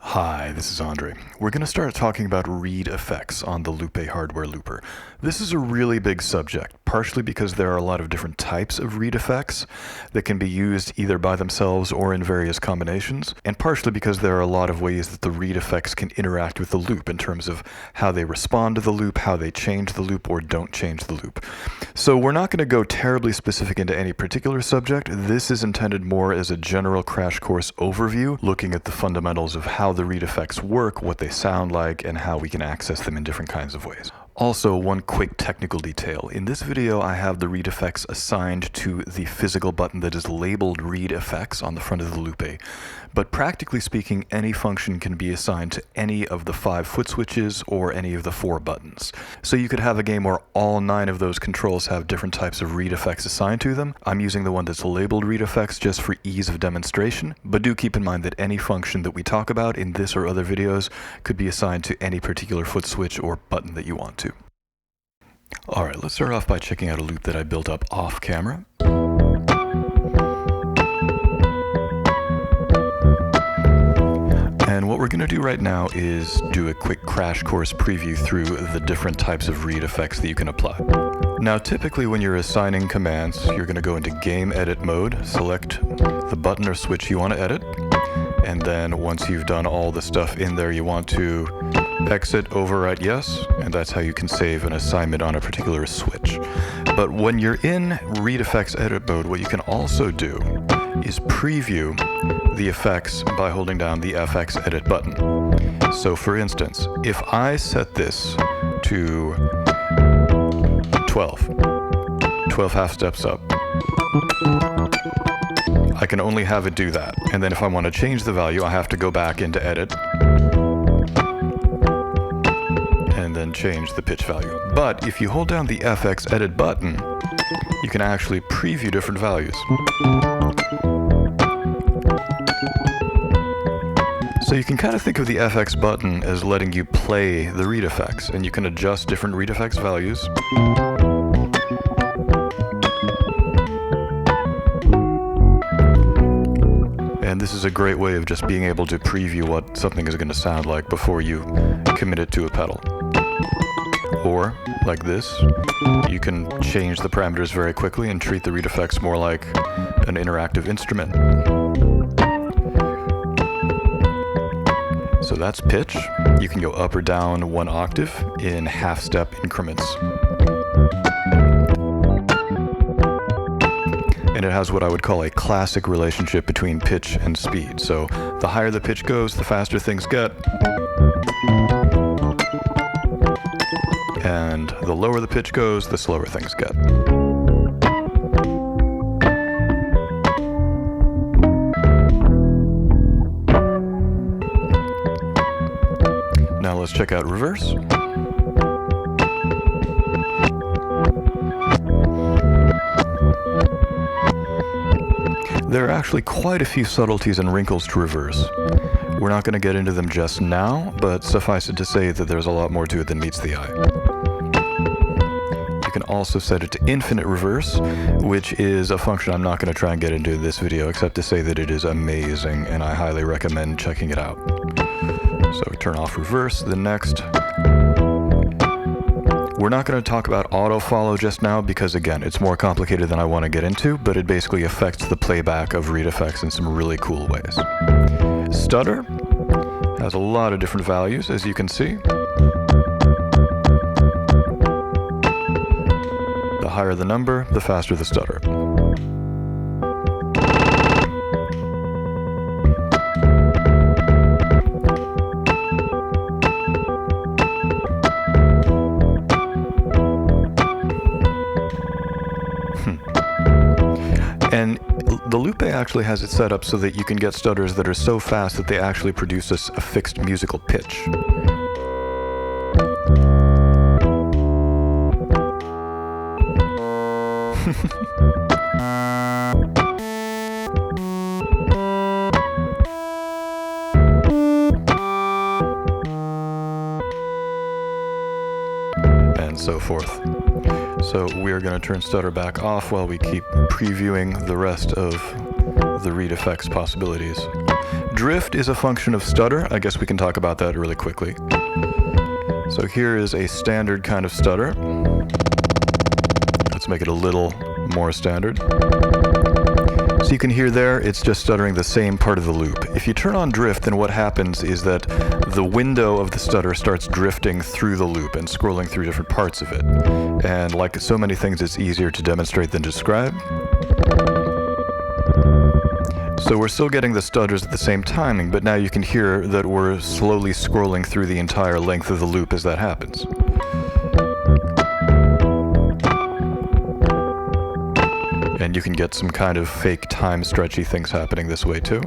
Hi, this is Andre. We're going to start talking about ReadFX on the Loupé hardware looper. This is a really big subject, partially because there are a lot of different types of ReadFX that can be used either by themselves or in various combinations, and partially because there are a lot of ways that the ReadFX can interact with the loop in terms of how they respond to the loop, how they change the loop or don't change the loop. So we're not going to go terribly specific into any particular subject. This is intended more as a general crash course overview, looking at the fundamentals of how the ReadFX work, what they sound like, and how we can access them in different kinds of ways. Also, one quick technical detail. In this video, I have the ReadFX assigned to the physical button that is labeled ReadFX on the front of the Loupé. But practically speaking, any function can be assigned to any of the 5 foot switches or any of the 4 buttons. So you could have a game where all 9 of those controls have different types of ReadFX assigned to them. I'm using the one that's labeled ReadFX just for ease of demonstration, but do keep in mind that any function that we talk about in this or other videos could be assigned to any particular foot switch or button that you want to. Alright, let's start off by checking out a loop that I built up off camera. And what we're going to do right now is do a quick crash course preview through the different types of ReadFX that you can apply. Now typically when you're assigning commands, you're going to go into game edit mode, select the button or switch you want to edit, and then once you've done all the stuff in there you want to exit, overwrite yes, and that's how you can save an assignment on a particular switch. But when you're in ReadFX edit mode, what you can also do is preview the effects by holding down the FX edit button. So for instance, if I set this to 12 half steps up, I can only have it do that. And then if I want to change the value, I have to go back into edit and then change the pitch value. But if you hold down the FX edit button, you can actually preview different values. So you can kind of think of the FX button as letting you play the ReadFX, and you can adjust different ReadFX values. And this is a great way of just being able to preview what something is going to sound like before you commit it to a pedal. Or, like this, you can change the parameters very quickly and treat the ReadFX more like an interactive instrument. So that's pitch. You can go up or down 1 octave in half-step increments. And it has what I would call a classic relationship between pitch and speed. So the higher the pitch goes, the faster things get. And the lower the pitch goes, the slower things get. Now let's check out reverse. There are actually quite a few subtleties and wrinkles to reverse. We're not going to get into them just now, but suffice it to say that there's a lot more to it than meets the eye. You can also set it to infinite reverse, which is a function I'm not going to try and get into this video, except to say that it is amazing and I highly recommend checking it out. So we turn off reverse. The next, we're not going to talk about auto follow just now because again, it's more complicated than I want to get into, but it basically affects the playback of ReadFX in some really cool ways. Stutter has a lot of different values, as you can see. The higher the number, the faster the stutter. And the Loupé actually has it set up so that you can get stutters that are so fast that they actually produce a fixed musical pitch. And so forth. So we are going to turn stutter back off while we keep previewing the rest of the ReadFX possibilities. drift is a function of stutter. I guess we can talk about that really quickly. So here is a standard kind of stutter. Let's make it a little more standard. So you can hear there, it's just stuttering the same part of the loop. If you turn on drift, then what happens is that the window of the stutter starts drifting through the loop and scrolling through different parts of it. And like so many things, it's easier to demonstrate than describe. So we're still getting the stutters at the same timing, but now you can hear that we're slowly scrolling through the entire length of the loop as that happens. And you can get some kind of fake time stretchy things happening this way too.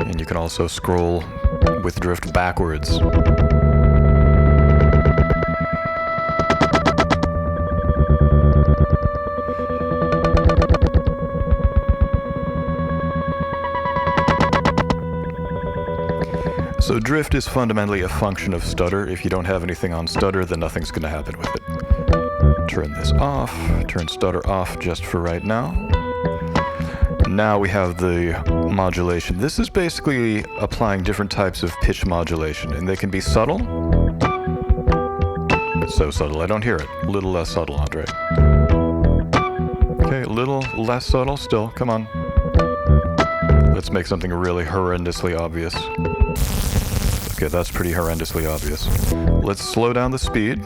And you can also scroll with drift backwards. So drift is fundamentally a function of stutter. If you don't have anything on stutter, then nothing's going to happen with it. Turn this off, turn stutter off just for right now. Now we have the modulation. This is basically applying different types of pitch modulation, and they can be subtle. It's so subtle, I don't hear it. A little less subtle, Andre. Okay, a little less subtle still, come on. Let's make something really horrendously obvious. Okay, that's pretty horrendously obvious. Let's slow down the speed,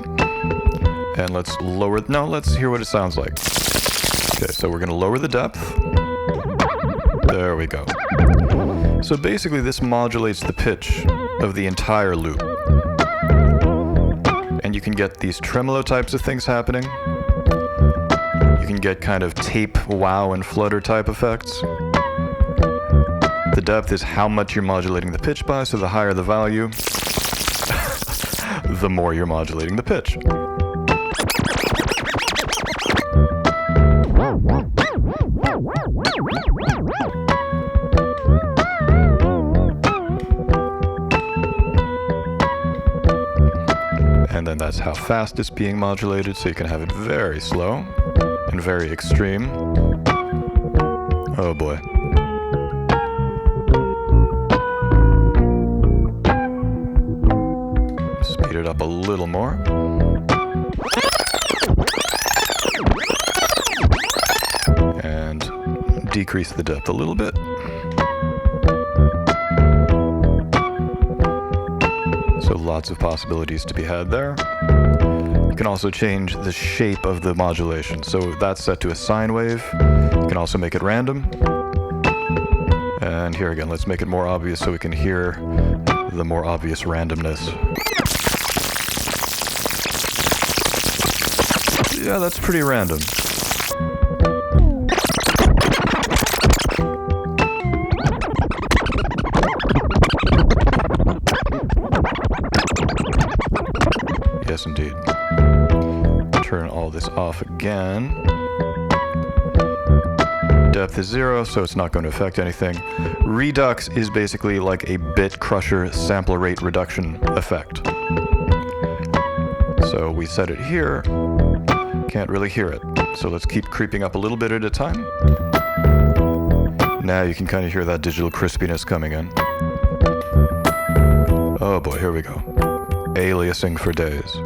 and let's lower, no, let's hear what it sounds like. Okay, so we're gonna lower the depth. There we go. So basically this modulates the pitch of the entire loop. And you can get these tremolo types of things happening. You can get kind of tape, wow, and flutter type effects. The depth is how much you're modulating the pitch by, so the higher the value, the more you're modulating the pitch. And then that's how fast it's being modulated, so you can have it very slow and very extreme. Oh boy. Speed it up a little more. And decrease the depth a little bit. So lots of possibilities to be had there. You can also change the shape of the modulation. So that's set to a sine wave. You can also make it random. And here again, let's make it more obvious so we can hear the more obvious randomness. Yeah, that's pretty random. Yes, indeed. Turn all this off again. Depth is 0, so it's not going to affect anything. Redux is basically like a bit crusher sample rate reduction effect. So we set it here. Can't really hear it. So let's keep creeping up a little bit at a time. Now you can kind of hear that digital crispiness coming in. Oh boy, here we go. Aliasing for days.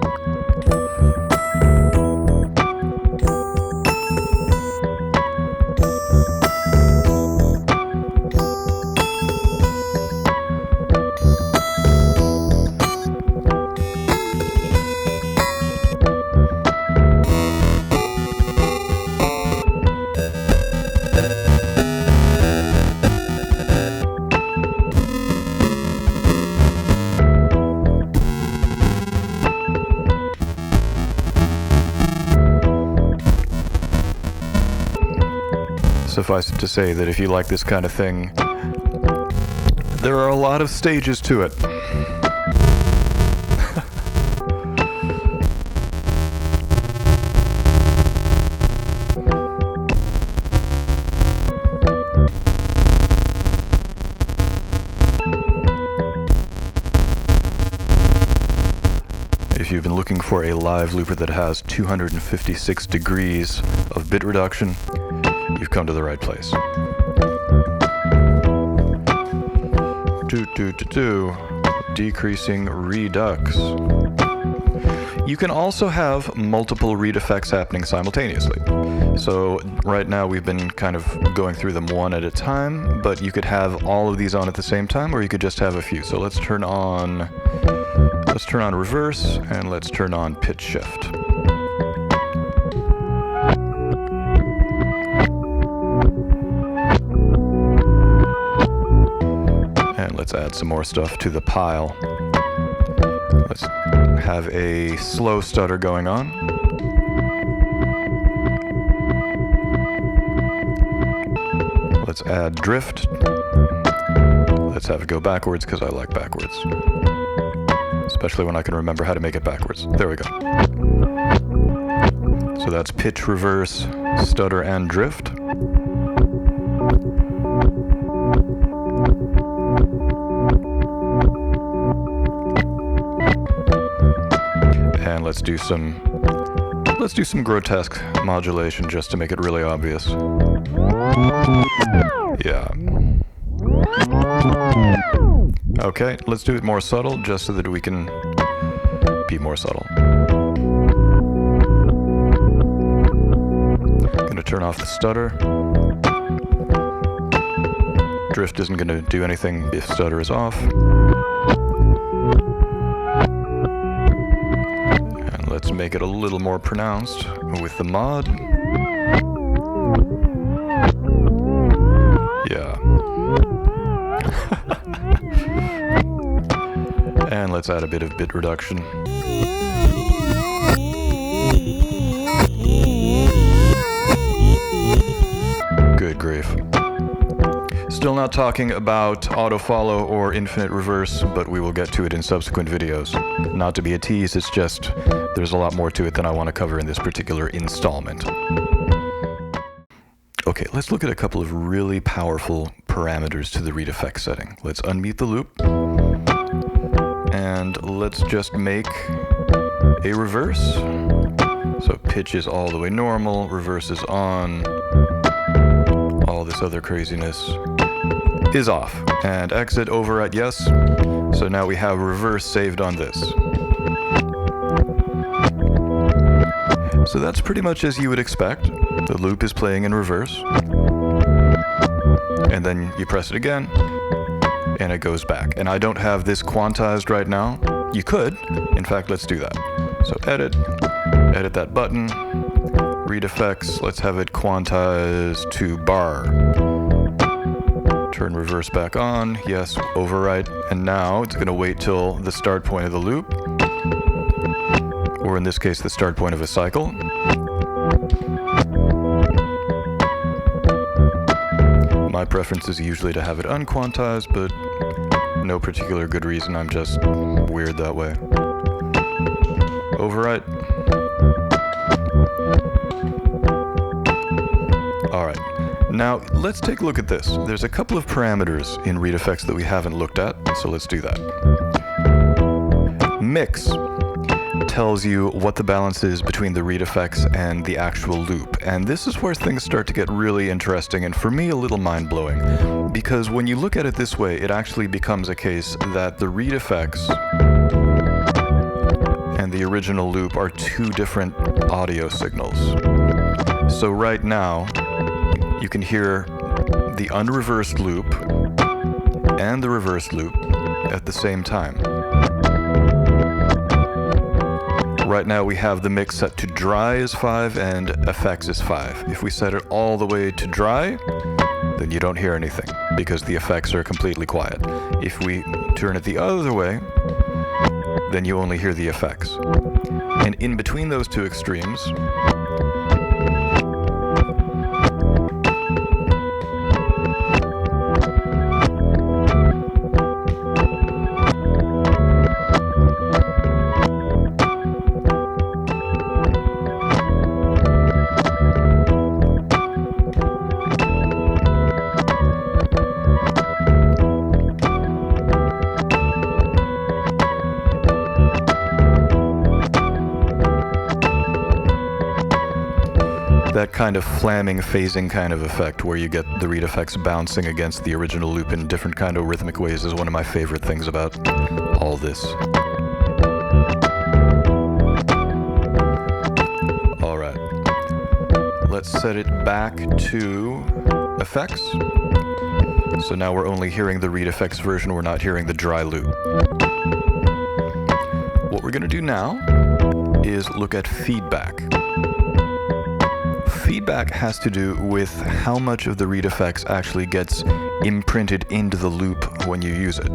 Suffice it to say that if you like this kind of thing, there are a lot of stages to it. If you you've been looking for a live looper that has 256 degrees of bit reduction, you've come to the right place. Decreasing Redux. You can also have multiple read effects happening simultaneously. So right now we've been kind of going through them one at a time, but you could have all of these on at the same time, or you could just have a few. So let's turn on reverse, and let's turn on pitch shift. And let's add some more stuff to the pile. Let's have a slow stutter going on. Let's add drift. Let's have it go backwards because I like backwards. Especially when I can remember how to make it backwards. There we go. So that's pitch, reverse, stutter, and drift. And let's do some grotesque modulation just to make it really obvious. Yeah. Okay, let's do it more subtle just so that we can be more subtle. Gonna turn off the stutter. Drift isn't gonna do anything if stutter is off. And let's make it a little more pronounced with the mod. Yeah. And let's add a bit of bit reduction. Good grief. Still not talking about auto-follow or infinite reverse, but we will get to it in subsequent videos. Not to be a tease, it's just there's a lot more to it than I want to cover in this particular installment. Okay, let's look at a couple of really powerful parameters to the ReadFX setting. Let's unmute the loop, and let's just make a reverse. So pitch is all the way normal, reverse is on, all this other craziness is off. And exit, overwrite, yes. So now we have reverse saved on this. So that's pretty much as you would expect. The loop is playing in reverse. And then you press it again, and it goes back. And I don't have this quantized right now. You could. In fact, let's do that. So edit that button, ReadFX, let's have it quantize to bar. Turn reverse back on, yes, overwrite, and now it's gonna wait till the start point of the loop, or in this case, the start point of a cycle. My preference is usually to have it unquantized, but no particular good reason, I'm just weird that way. Overwrite. Alright, now let's take a look at this. There's a couple of parameters in ReadFX that we haven't looked at, so let's do that. Mix tells you what the balance is between the ReadFX and the actual loop. And this is where things start to get really interesting, and for me a little mind-blowing. Because when you look at it this way, it actually becomes a case that the ReadFX and the original loop are two different audio signals. So right now, you can hear the unreversed loop and the reversed loop at the same time. Right now we have the mix set to dry is 5 and effects is 5. If we set it all the way to dry, then you don't hear anything because the effects are completely quiet. If we turn it the other way, then you only hear the effects. And in between those two extremes, that kind of flamming phasing kind of effect where you get the ReadFX bouncing against the original loop in different kind of rhythmic ways is one of my favorite things about all this. All right, let's set it back to effects. So now we're only hearing the ReadFX version, we're not hearing the dry loop. What we're going to do now is look at feedback. Feedback has to do with how much of the ReadFX actually gets imprinted into the loop when you use it.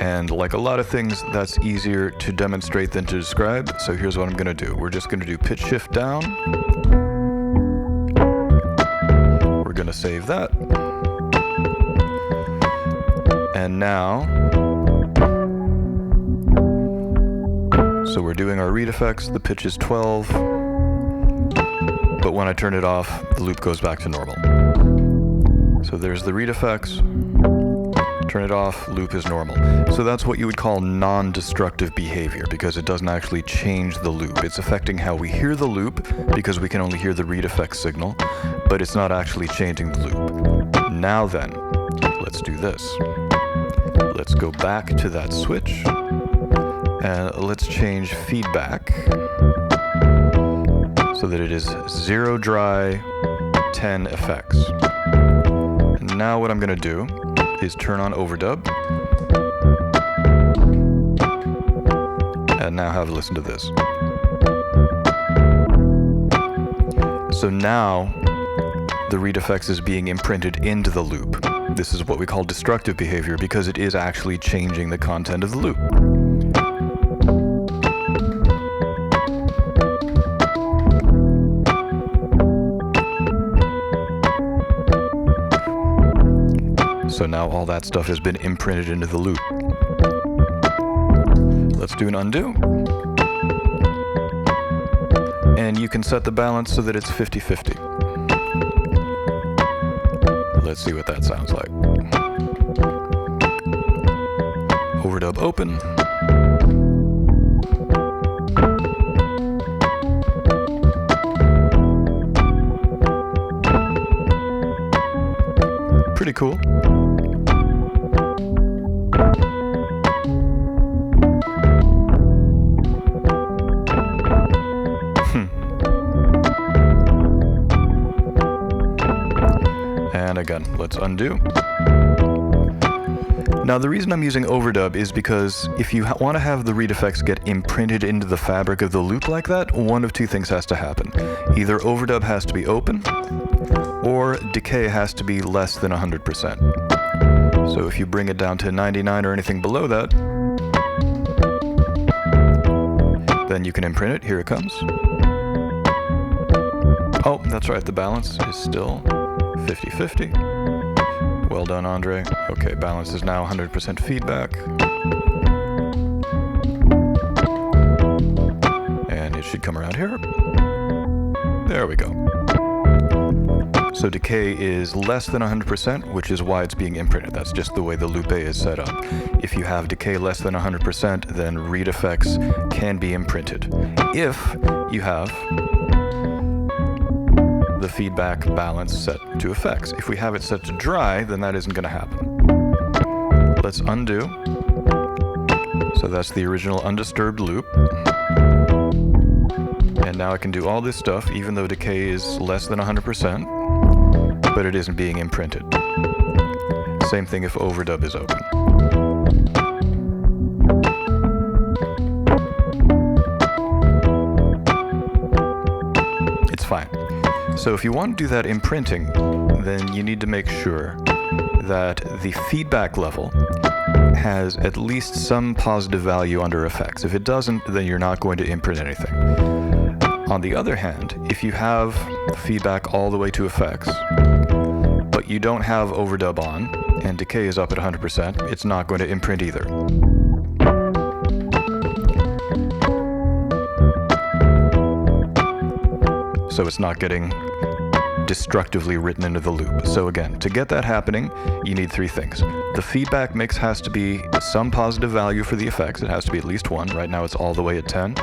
And like a lot of things, that's easier to demonstrate than to describe, so here's what I'm going to do. We're just going to do pitch shift down. We're going to save that. And now, so we're doing our ReadFX, the pitch is 12, but when I turn it off, the loop goes back to normal. So there's the ReadFX, turn it off, loop is normal. So that's what you would call non-destructive behavior, because it doesn't actually change the loop. It's affecting how we hear the loop, because we can only hear the ReadFX signal, but it's not actually changing the loop. Now then, let's do this. Let's go back to that switch, and let's change feedback so that it is 0 dry, 10 effects. And now what I'm going to do is turn on Overdub, and now have a listen to this. So now the ReadFX is being imprinted into the loop. This is what we call destructive behavior because it is actually changing the content of the loop. So now all that stuff has been imprinted into the loop. Let's do an undo. And you can set the balance so that it's 50-50. Let's see what that sounds like. Overdub open. Pretty cool. And again, let's undo. Now the reason I'm using Overdub is because if you want to have the ReadFX get imprinted into the fabric of the loop like that, one of two things has to happen. Either Overdub has to be open, or decay has to be less than 100%. So if you bring it down to 99 or anything below that, then you can imprint it. Here it comes. Oh, that's right, the balance is still 50-50. Well done, Andre. Okay, balance is now 100% feedback. And it should come around here. There we go. So decay is less than 100%, which is why it's being imprinted. That's just the way the Loupé is set up. If you have decay less than 100%, then ReadFX can be imprinted. If you have the feedback balance set to effects. If we have it set to dry, then that isn't going to happen. Let's undo. So that's the original undisturbed loop. And now I can do all this stuff, even though decay is less than 100%, but it isn't being imprinted. Same thing if Overdub is open. It's fine. So if you want to do that imprinting, then you need to make sure that the feedback level has at least some positive value under effects. If it doesn't, then you're not going to imprint anything. On the other hand, if you have feedback all the way to effects, but you don't have Overdub on, and decay is up at 100%, it's not going to imprint either. So it's not getting destructively written into the loop. So again, to get that happening, you need three things. The feedback mix has to be some positive value for the effects. It has to be at least one. Right now it's all the way at 10.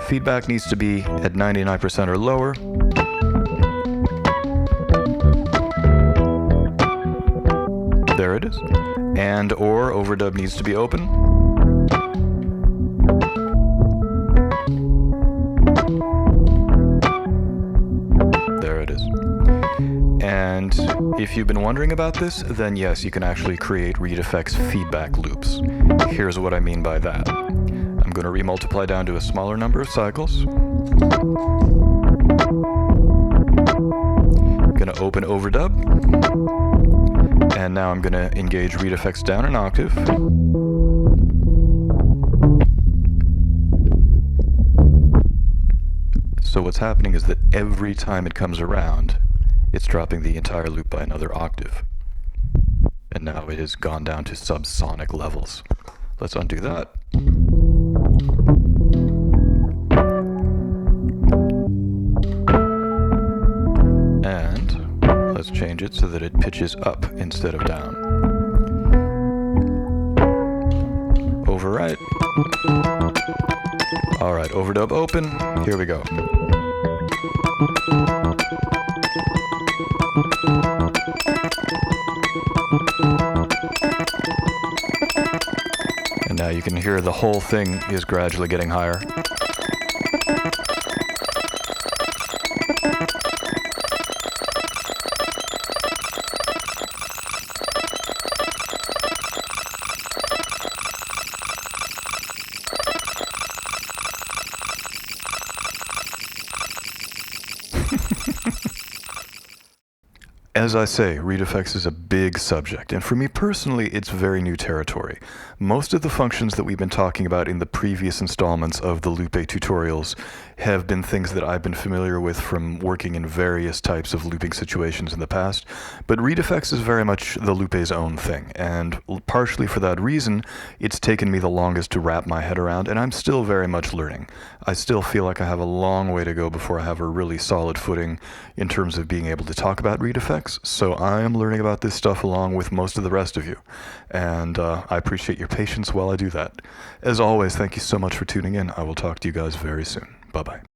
Feedback needs to be at 99% or lower. There it is. And or overdub needs to be open. There it is. And if you've been wondering about this, then yes, you can actually create ReadFX feedback loops. Here's what I mean by that. I'm going to remultiply down to a smaller number of cycles. I'm going to open Overdub. And now I'm going to engage ReadFX down an octave. So what's happening is that every time it comes around, it's dropping the entire loop by another octave. And now it has gone down to subsonic levels. Let's undo that. And let's change it so that it pitches up instead of down. Overwrite. All right, overdub open. Here we go. And now you can hear the whole thing is gradually getting higher. As I say, ReadFX is a big subject, and for me personally, it's very new territory. Most of the functions that we've been talking about in the previous installments of the Loupé tutorials have been things that I've been familiar with from working in various types of looping situations in the past, but ReadFX is very much the Loupé's own thing, and partially for that reason, it's taken me the longest to wrap my head around, and I'm still very much learning. I still feel like I have a long way to go before I have a really solid footing in terms of being able to talk about ReadFX, so I am learning about this stuff along with most of the rest of you, and I appreciate your patience while I do that. As always, thank you so much for tuning in. I will talk to you guys very soon. Bye-bye.